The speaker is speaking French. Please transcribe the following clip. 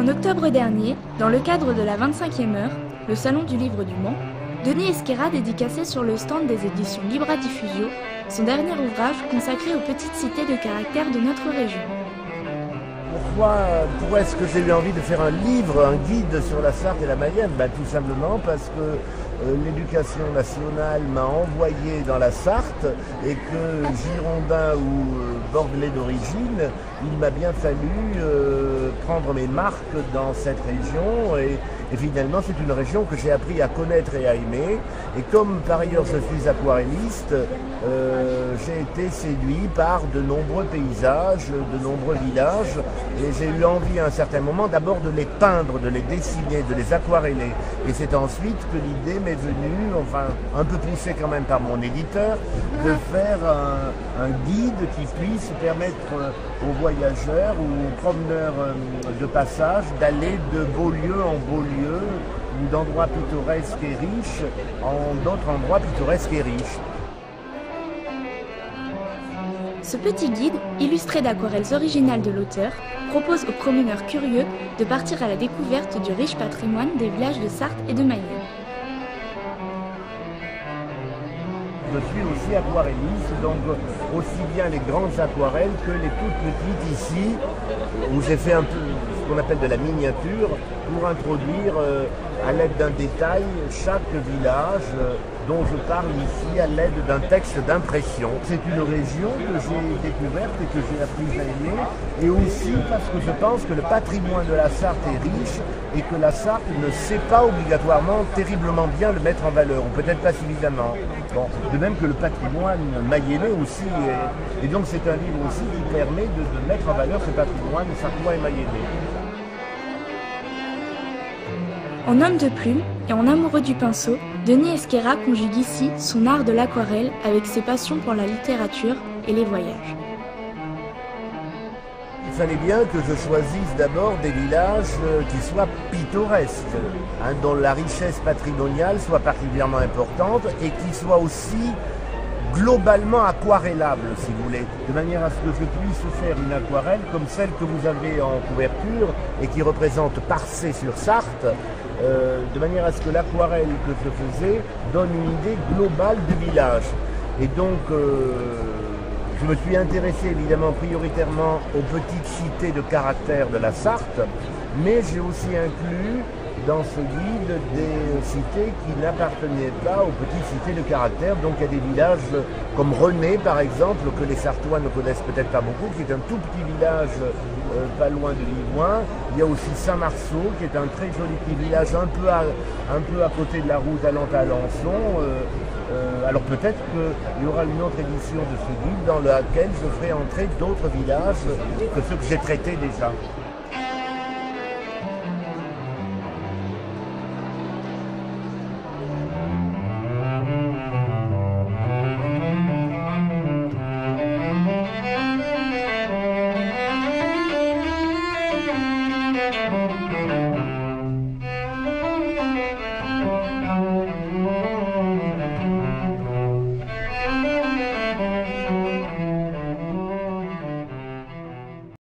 En octobre dernier, dans le cadre de la 25e heure, le Salon du Livre du Mans, Denis Esquerra dédicaçait sur le stand des éditions Libra Diffusio son dernier ouvrage consacré aux petites cités de caractère de notre région. Pourquoi est-ce que j'ai eu envie de faire un livre, un guide sur la Sarthe et la Mayenne? Tout simplement parce que l'éducation nationale m'a envoyé dans la Sarthe et que Girondin ou Bordelais d'origine, il m'a bien fallu prendre mes marques dans cette région et finalement c'est une région que j'ai appris à connaître et à aimer. Et comme par ailleurs je suis aquarelliste, j'ai été séduit par de nombreux paysages, de nombreux villages et j'ai eu envie à un certain moment d'abord de les peindre, de les dessiner, de les aquareller. Et c'est ensuite que l'idée m'est venue, enfin un peu poussée quand même par mon éditeur, de faire un guide qui puisse permettre aux voyageurs ou aux promeneurs de passage d'aller de beaux lieux en beaux lieux ou d'endroits pittoresques et riches en d'autres endroits pittoresques et riches. Ce petit guide, illustré d'aquarelles originales de l'auteur, propose aux promeneurs curieux de partir à la découverte du riche patrimoine des villages de Sarthe et de Mayenne. Je suis aussi aquarelliste, donc aussi bien les grandes aquarelles que les toutes petites ici, où j'ai fait un peu ce qu'on appelle de la miniature, pour introduire à l'aide d'un détail chaque village dont je parle ici à l'aide d'un texte d'impression. C'est une région que j'ai découverte et que j'ai appris à aimer, et aussi parce que je pense que le patrimoine de la Sarthe est riche et que la Sarthe ne sait pas obligatoirement terriblement bien le mettre en valeur, ou peut-être pas suffisamment. Bon, de même que le patrimoine mayennais aussi, et donc c'est un livre aussi qui permet de mettre en valeur ce patrimoine sartois et mayennais. En homme de plume et en amoureux du pinceau, Denis Esquerra conjugue ici son art de l'aquarelle avec ses passions pour la littérature et les voyages. Il fallait bien que je choisisse d'abord des villages qui soient pittoresques, dont la richesse patrimoniale soit particulièrement importante et qui soient aussi globalement aquarellables, si vous voulez, de manière à ce que je puisse faire une aquarelle comme celle que vous avez en couverture et qui représente Parcé sur Sarthe, de manière à ce que l'aquarelle que je faisais donne une idée globale du village. Et donc, je me suis intéressé évidemment prioritairement aux petites cités de caractère de la Sarthe, mais j'ai aussi inclus dans ce guide des cités qui n'appartenaient pas aux petites cités de caractère. Donc il y a des villages comme René par exemple, que les Sartois ne connaissent peut-être pas beaucoup, qui est un tout petit village pas loin de Livoin. Il y a aussi Saint-Marceau, qui est un très joli petit village un peu à côté de la route allant à Alençon. Alors peut-être qu'il y aura une autre édition de ce guide dans laquelle je ferai entrer d'autres villages que ceux que j'ai traités déjà.